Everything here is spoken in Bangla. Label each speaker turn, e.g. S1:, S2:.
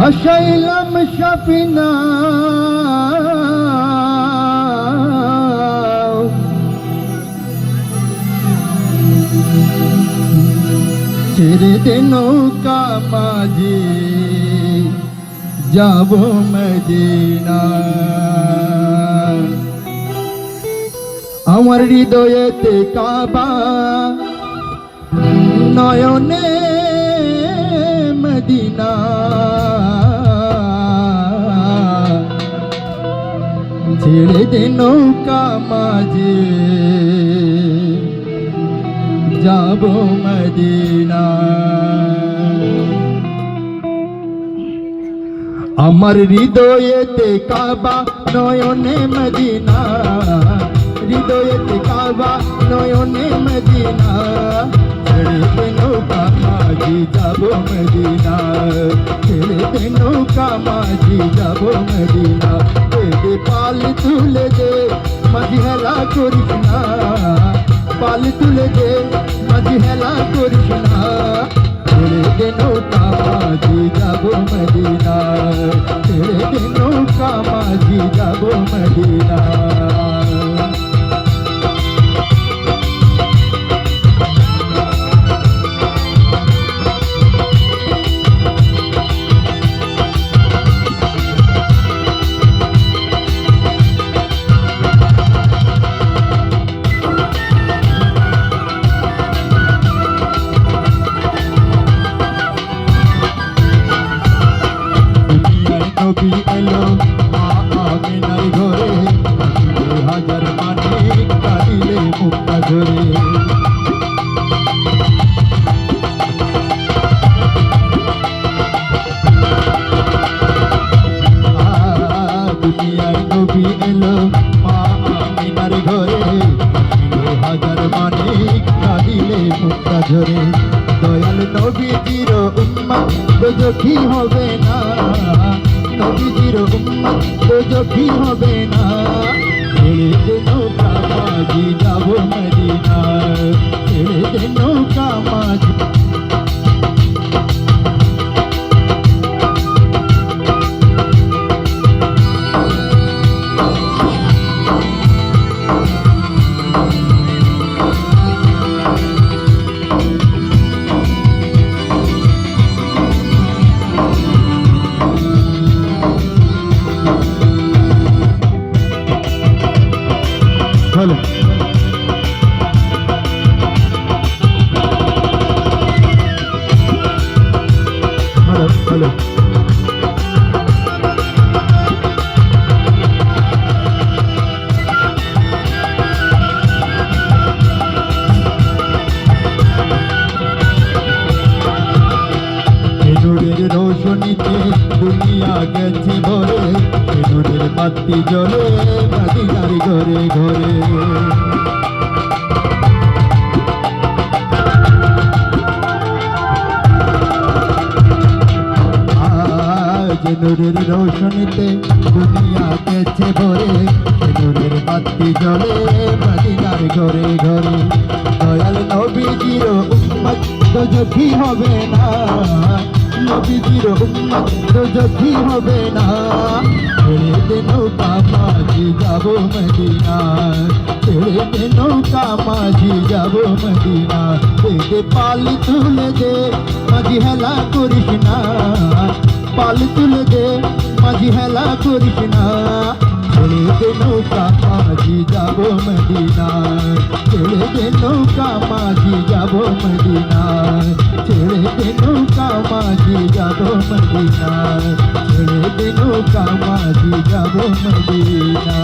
S1: ভাসাইলাম সাফিনা ছেড়ে দে নৌকা মাঝি যাব মদিনা আমার হৃদয়েতে কাবা নয়নে মদিনা ছেড়ে দে নৌকা মাঝি যাব মদিনা আমার হৃদয়েতে কাবা নয়নে মদিনা হৃদয়েতে কাবা নয়নে মদিনা ছেড়ে দে নৌকা মাঝি যাব মদিনা ছেড়ে দে নৌকা মাঝি যাব মদিনা দে পাল তুলে দে মাঝি হেলা করিস না পাল তুলে দে মাঝি হেলা করিস না ছেড়ে দে নৌকা মাঝি যাব মদিনা ছেড়ে দে নৌকা মাঝি যাব মদিনা নবী এলো আমিনার ঘরে হাজার মানিক কাঁদিলে মুক্তা ঝরে দুনিয়ায় নবী এলো আমিনার ঘরে হাজার মানিক কাঁদিলে মুক্তা ঝরে দয়াল নবীজির উম্মত দোজখী হবে না নবীজির উম্মত দোজখী হবে না ছেড়ে দে নৌকা মাঝি যাব মদিনা ছেড়ে দে নৌকা মাঝি হ্যালো হ্যালো হ্যালো নূরের রোশনীতে দুনিয়া গেছে ভরে নূরের বাতি জ্বলে মদিনার ঘরে ঘরে আজ নূরের রোশনীতে দুনিয়া গেছে ভরে নূরের বাতি জ্বলে মদিনার ঘরে ঘরে দয়াল নবীজির উম্মত দোজখী হবে না নবীজির উম্মত দোজখী হবে না ছেড়ে দে নৌকা মাঝি যাব মদিনা ছেড়ে দে নৌকা মাঝি যাব মদিনা দে পাল তুলে দে মাঝি হেলা করিস না পাল তুলে দে মাঝি হেলা করিস না ছেড়ে দে নৌকা মাঝি যাব মদিনা ছেড়ে দে নৌকা মাঝি যাব মদিনা ছেড়ে দে নৌকা মাঝি যাব মদিনা ছেড়ে দে নৌকা মাঝি যাব মদিনা